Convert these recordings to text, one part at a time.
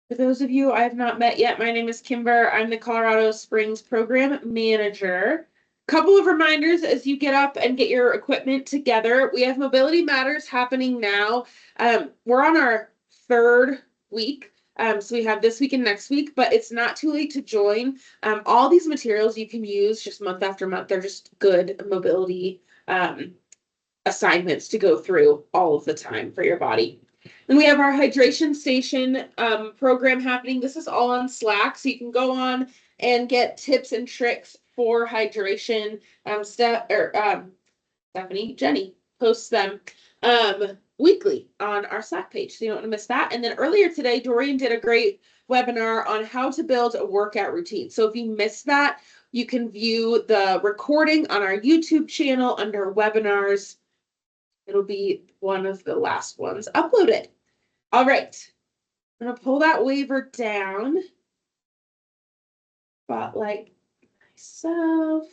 For those of you I have not met yet, my name is Kimber. I'm the Colorado Springs Program Manager. Couple of reminders as you get up and get your equipment together. We have Mobility Matters happening now. We're on our third week. So we have this week and next week, but it's not too late to join. All these materials you can use just month after month. They're just good mobility assignments to go through all of the time for your body. And we have our hydration station program happening. This is all on Slack, so you can go on and get tips and tricks for hydration. Stephanie, Jenny posts them weekly on our Slack page, so you don't want to miss that. And then earlier today, Dorian did a great webinar on how to build a workout routine. So if you missed that, you can view the recording on our YouTube channel under webinars. It'll be one of the last ones uploaded. All right. I'm going to pull that waiver down. Spotlight myself.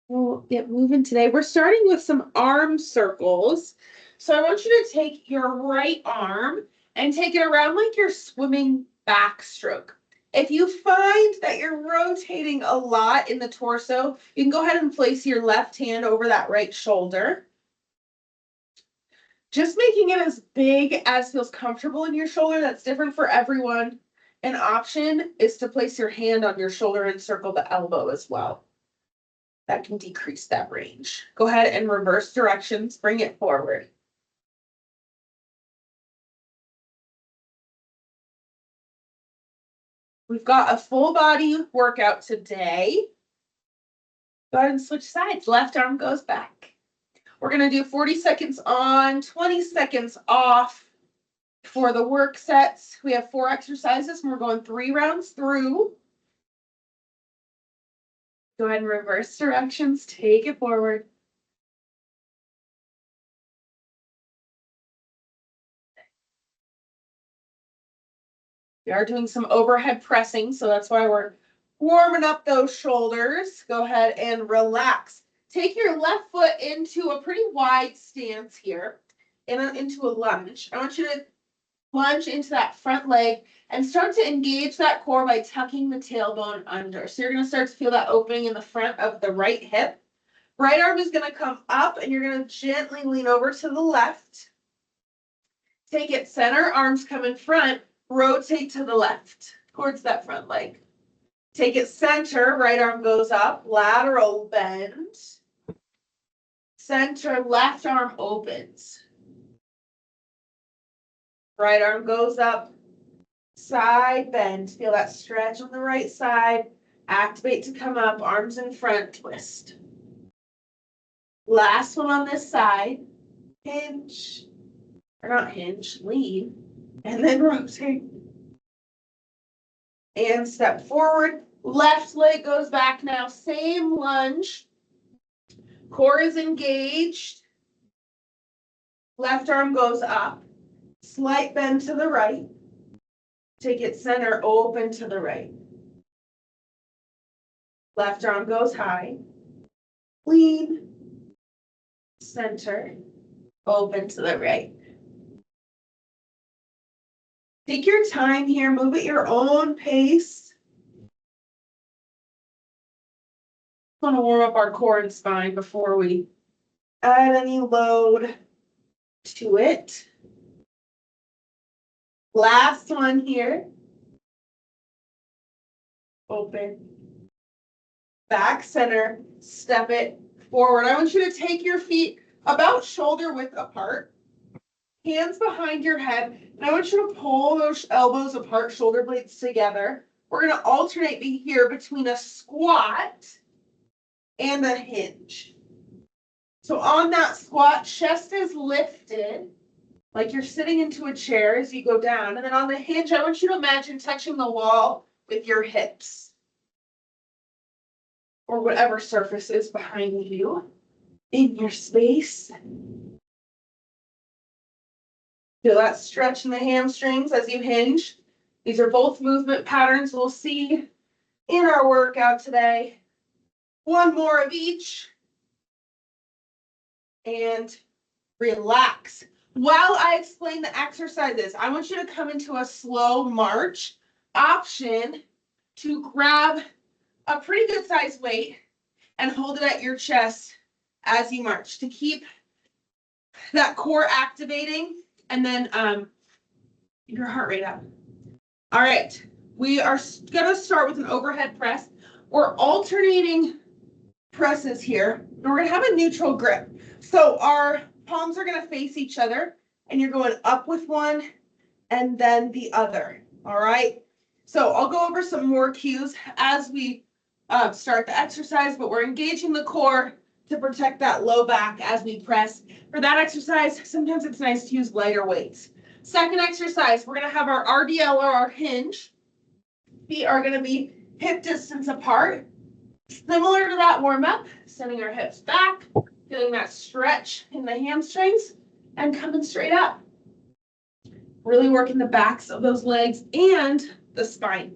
We'll get moving today. We're starting with some arm circles. So I want you to take your right arm and take it around like you're swimming backstroke. If you find that you're rotating a lot in the torso, you can go ahead and place your left hand over that right shoulder. Just making it as big as feels comfortable in your shoulder. That's different for everyone. An option is to place your hand on your shoulder and circle the elbow as well. That can decrease that range. Go ahead and reverse directions, bring it forward. We've got a full body workout today. Go ahead and switch sides. Left arm goes back. We're going to do 40 seconds on, 20 seconds off for the work sets. We have 4 exercises and we're going 3 rounds through. Go ahead and reverse directions. Take it forward. We are doing some overhead pressing, so that's why we're warming up those shoulders. Go ahead and relax. Take your left foot into a pretty wide stance here and into a lunge. I want you to lunge into that front leg and start to engage that core by tucking the tailbone under. So you're going to start to feel that opening in the front of the right hip. Right arm is going to come up and you're going to gently lean over to the left. Take it center, arms come in front. Rotate to the left towards that front leg. Take it center, right arm goes up, lateral bend. Center, left arm opens. Right arm goes up, side bend. Feel that stretch on the right side. Activate to come up, arms in front, twist. Last one on this side. Hinge, or not hinge, lean. And then rotate. And step forward. Left leg goes back now. Same lunge. Core is engaged. Left arm goes up. Slight bend to the right. Take it center, open to the right. Left arm goes high. Lean. Center. Open to the right. Take your time here, move at your own pace. I want to warm up our core and spine before we add any load to it. Last one here. Open. Back center, step it forward. I want you to take your feet about shoulder width apart. Hands behind your head, and I want you to pull those elbows apart, shoulder blades together. We're going to alternate here between a squat and a hinge. So on that squat, chest is lifted, like you're sitting into a chair as you go down. And then on the hinge, I want you to imagine touching the wall with your hips, or whatever surface is behind you in your space. Feel that stretch in the hamstrings as you hinge. These are both movement patterns we'll see in our workout today. One more of each. And relax. While I explain the exercises, I want you to come into a slow march. Option to grab a pretty good sized weight and hold it at your chest as you march to keep that core activating and then your heart rate up. All right, we are going to start with an overhead press. We're alternating presses here, and we're going to have a neutral grip. So our palms are going to face each other, and you're going up with one and then the other. All right, so I'll go over some more cues as we start the exercise, but we're engaging the core to protect that low back as we press. For that exercise, sometimes it's nice to use lighter weights. Second exercise, we're going to have our RDL or our hinge. Feet are going to be hip distance apart. Similar to that warm-up, sending our hips back, feeling that stretch in the hamstrings, and coming straight up. Really working the backs of those legs and the spine,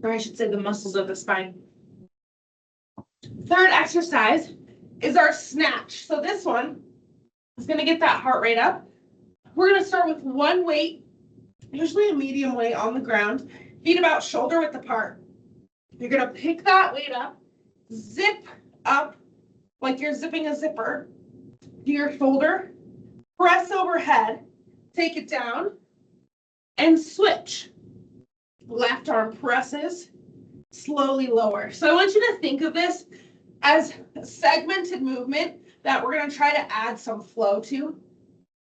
or I should say the muscles of the spine. Third exercise is our snatch. So this one is going to get that heart rate up. We're going to start with one weight, usually a medium weight on the ground, feet about shoulder width apart. You're going to pick that weight up, zip up like you're zipping a zipper to your shoulder, press overhead, take it down, and switch. Left arm presses, slowly lower. So I want you to think of this as a segmented movement that we're going to try to add some flow to.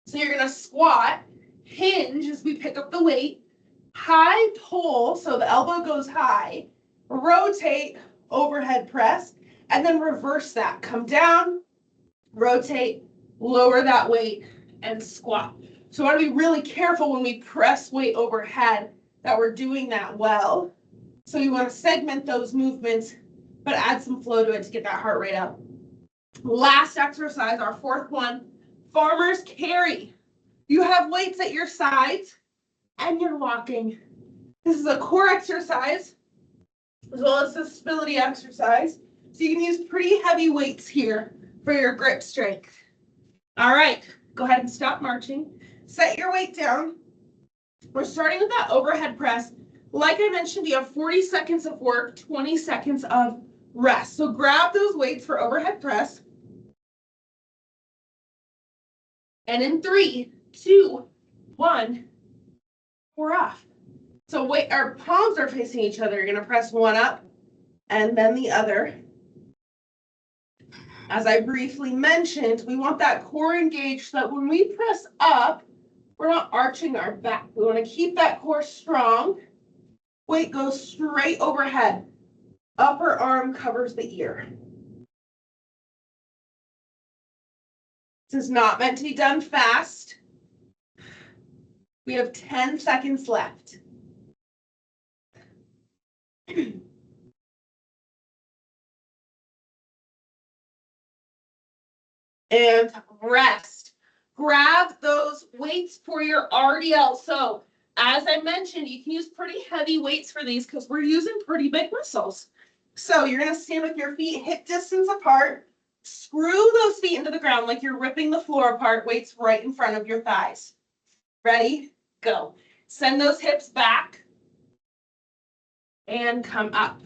So you're going to squat, hinge as we pick up the weight, high pull, so the elbow goes high, rotate, overhead press, and then reverse that. Come down, rotate, lower that weight, and squat. So I want to be really careful when we press weight overhead that we're doing that well. So you want to segment those movements, but add some flow to it to get that heart rate up. Last exercise, our fourth one, farmer's carry. You have weights at your sides and you're walking. This is a core exercise as well as a stability exercise. So you can use pretty heavy weights here for your grip strength. All right, go ahead and stop marching. Set your weight down. We're starting with that overhead press. Like I mentioned, you have 40 seconds of work, 20 seconds of rest. So grab those weights for overhead press. And in 3, 2, 1, we're off. So wait, our palms are facing each other. You're going to press one up and then the other. As I briefly mentioned, we want that core engaged so that when we press up, we're not arching our back. We want to keep that core strong. Weight goes straight overhead. Upper arm covers the ear. This is not meant to be done fast. We have 10 seconds left. And rest. Grab those weights for your RDL. So as I mentioned, you can use pretty heavy weights for these because we're using pretty big muscles. So you're going to stand with your feet hip distance apart. Screw those feet into the ground like you're ripping the floor apart. Weights right in front of your thighs. Ready? Go. Send those hips back and come up.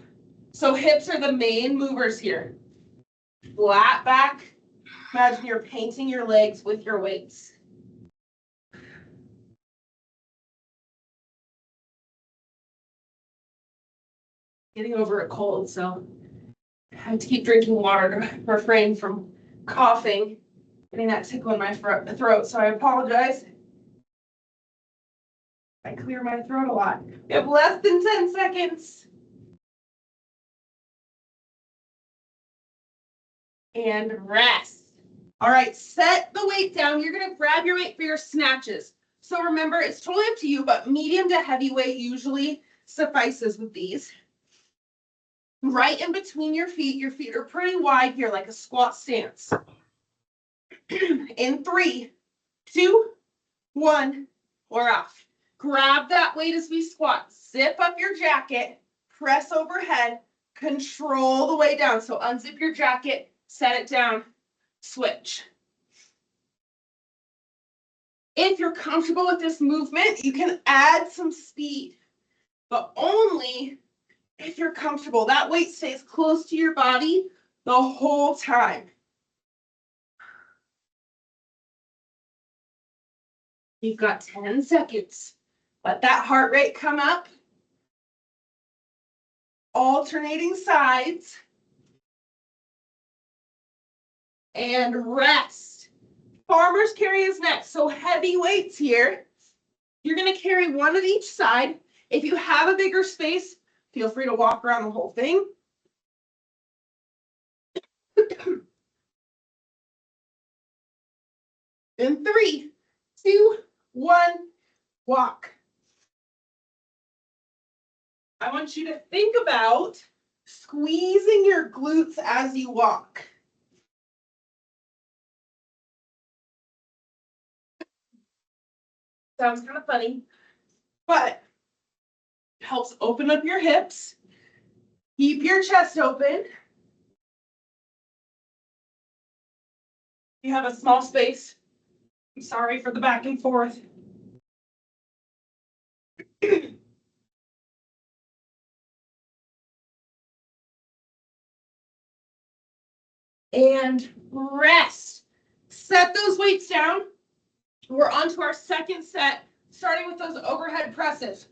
So hips are the main movers here. Flat back. Imagine you're painting your legs with your weights. Getting over a cold, so I have to keep drinking water to refrain from coughing, getting that tickle in my throat, so I apologize. I clear my throat a lot. We have less than 10 seconds. And rest. All right, set the weight down. You're going to grab your weight for your snatches. So remember, it's totally up to you, but medium to heavy weight usually suffices with these. Right in between your feet are pretty wide here, like a squat stance. In 3, 2, 1, we're off. Grab that weight as we squat. Zip up your jacket, press overhead, control the way down. So unzip your jacket, set it down, switch. If you're comfortable with this movement, you can add some speed, but only if you're comfortable. That weight stays close to your body the whole time. You've got 10 seconds. Let that heart rate come up. Alternating sides. And rest. Farmer's carry is next. So heavy weights here. You're going to carry one of each side. If you have a bigger space, feel free to walk around the whole thing. In 3, 2, 1, walk. I want you to think about squeezing your glutes as you walk. Sounds kind of funny, but it helps open up your hips. Keep your chest open. You have a small space. I'm sorry for the back and forth. And rest. Set those weights down. We're on to our second set, starting with those overhead presses.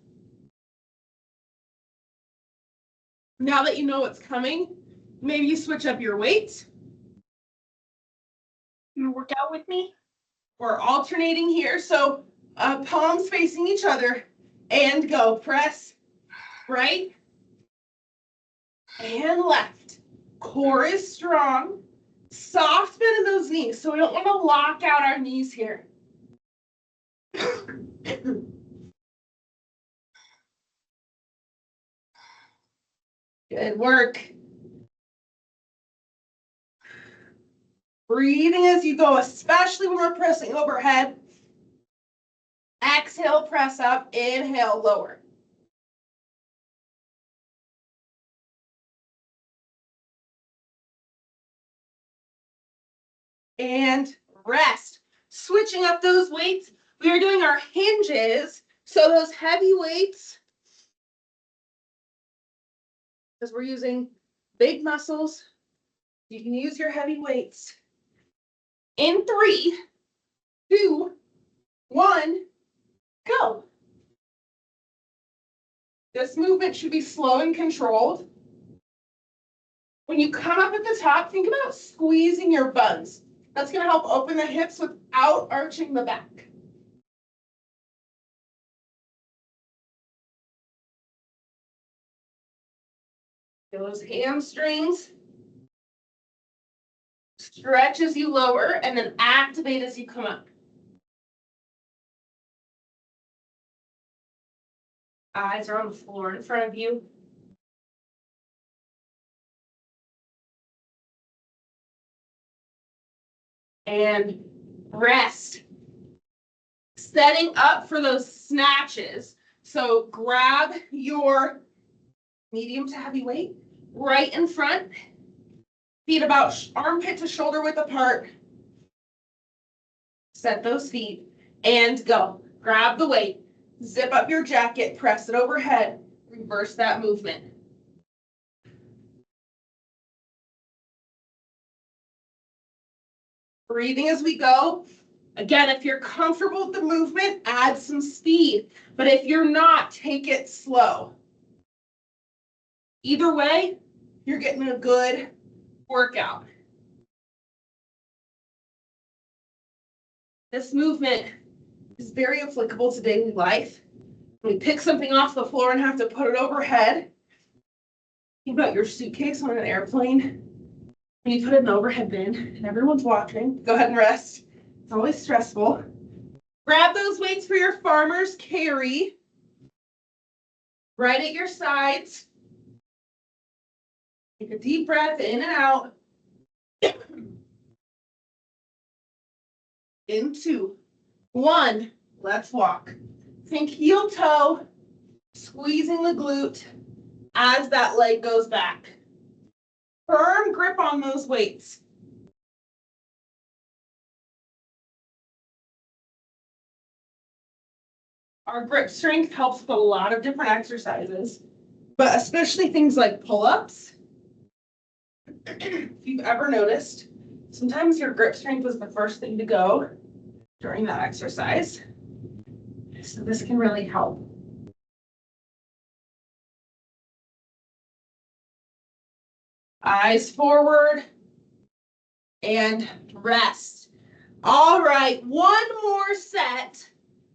Now that you know what's coming, maybe you switch up your weights. You work out with me? We're alternating here, so palms facing each other, and go. Press right and left. Core is strong. Soft bend in those knees, so we don't want to lock out our knees here. Good work. Breathing as you go, especially when we're pressing overhead. Exhale, press up. Inhale, lower. And rest. Switching up those weights. We are doing our hinges. So those heavy weights, because we're using big muscles, you can use your heavy weights. In 3, 2, 1, go. This movement should be slow and controlled. When you come up at the top, think about squeezing your buns. That's going to help open the hips without arching the back. Feel those hamstrings. Stretch as you lower, and then activate as you come up. Eyes are on the floor in front of you. And rest. Setting up for those snatches. So grab your medium to heavy weight right in front. Feet about armpit to shoulder width apart. Set those feet and go. Grab the weight. Zip up your jacket. Press it overhead. Reverse that movement. Breathing as we go. Again, if you're comfortable with the movement, add some speed. But if you're not, take it slow. Either way, you're getting a good workout. This movement is very applicable to daily life. When you pick something off the floor and have to put it overhead, think about your suitcase on an airplane. When you put it in the overhead bin and everyone's watching, go ahead and rest. It's always stressful. Grab those weights for your farmer's carry. Right at your sides. Take a deep breath in and out. In 2, 1, let's walk. Think heel toe, squeezing the glute as that leg goes back. Firm grip on those weights. Our grip strength helps with a lot of different exercises, but especially things like pull-ups. If you've ever noticed, sometimes your grip strength is the first thing to go during that exercise. So this can really help. Eyes forward and rest. All right, one more set,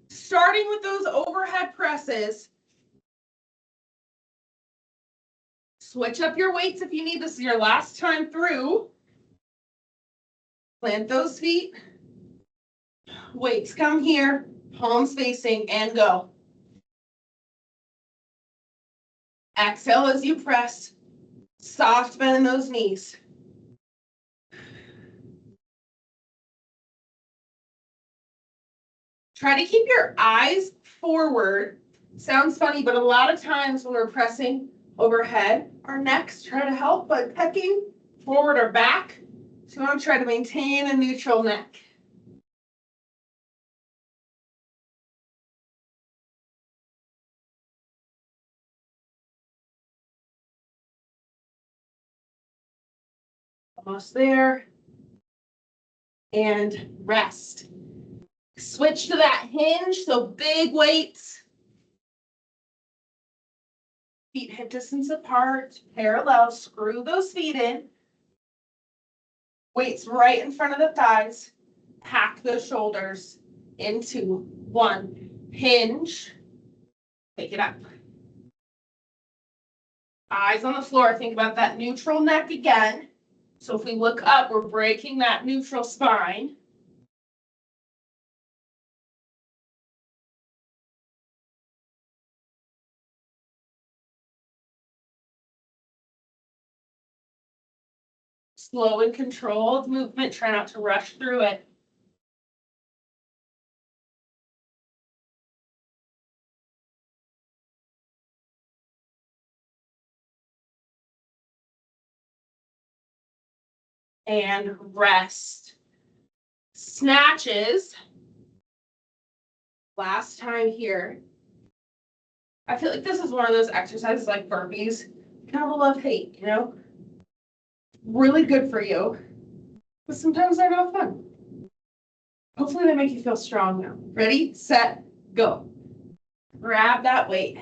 starting with those overhead presses. Switch up your weights if you need. This is your last time through. Plant those feet. Weights come here, palms facing, and go. Exhale as you press. Soft bend in those knees. Try to keep your eyes forward. Sounds funny, but a lot of times when we're pressing overhead, our necks try to help by pecking forward or back. So you want to try to maintain a neutral neck. Almost there. And rest. Switch to that hinge, so big weights. Feet hip distance apart, parallel, screw those feet in. Weights right in front of the thighs. Pack the shoulders into one. Hinge. Take it up. Eyes on the floor. Think about that neutral neck again. So if we look up, we're breaking that neutral spine. Slow and controlled movement. Try not to rush through it. And rest. Snatches. Last time here. I feel like this is one of those exercises like burpees. Kind of a love-hate, you know? Really good for you. But sometimes they're not fun. Hopefully they make you feel strong now. Ready, set, go. Grab that weight.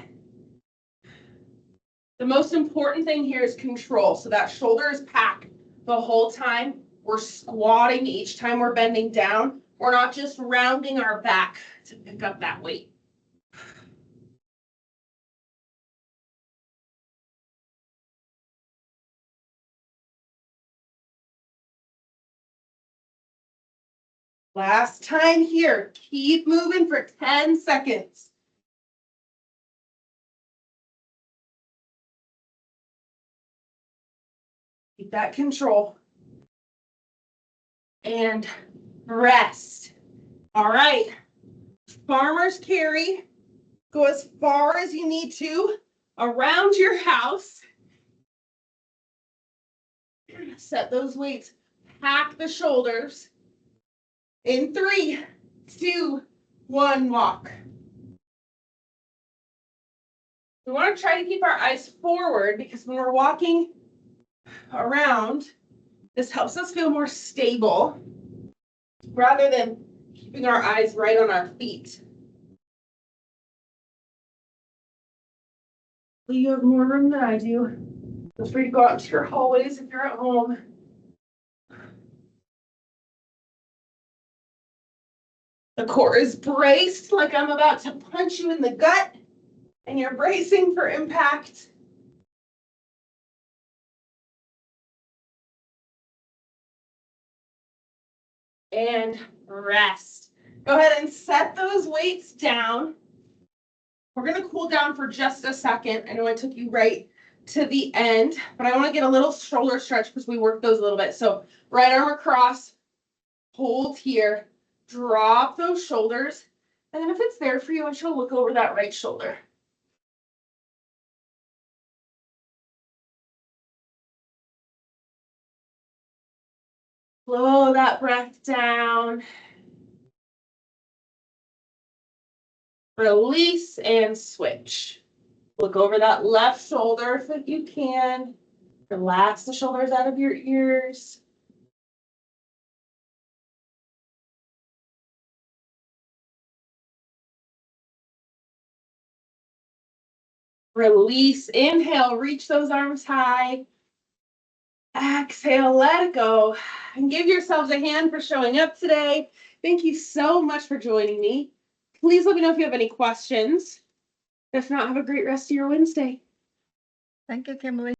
The most important thing here is control. So that shoulder is packed the whole time. We're squatting each time we're bending down. We're not just rounding our back to pick up that weight. Last time here. Keep moving for 10 seconds. Keep that control. And rest. All right. Farmer's carry. Go as far as you need to around your house. Set those weights. Pack the shoulders. In 3, 2, 1, walk. We want to try to keep our eyes forward because when we're walking around, this helps us feel more stable rather than keeping our eyes right on our feet. You have more room than I do. Feel free to go out to your hallways if you're at home. The core is braced like I'm about to punch you in the gut, and you're bracing for impact. And rest. Go ahead and set those weights down. We're going to cool down for just a second. I know I took you right to the end, but I want to get a little shoulder stretch because we worked those a little bit. So right arm across, hold here, drop those shoulders. And then if it's there for you, I should look over that right shoulder. Slow that breath down. Release and switch. Look over that left shoulder if you can. Relax the shoulders out of your ears. Release, inhale, reach those arms high. Exhale, let it go. And give yourselves a hand for showing up today. Thank you so much for joining me. Please let me know if you have any questions. If not, have a great rest of your Wednesday. Thank you, Kimberly.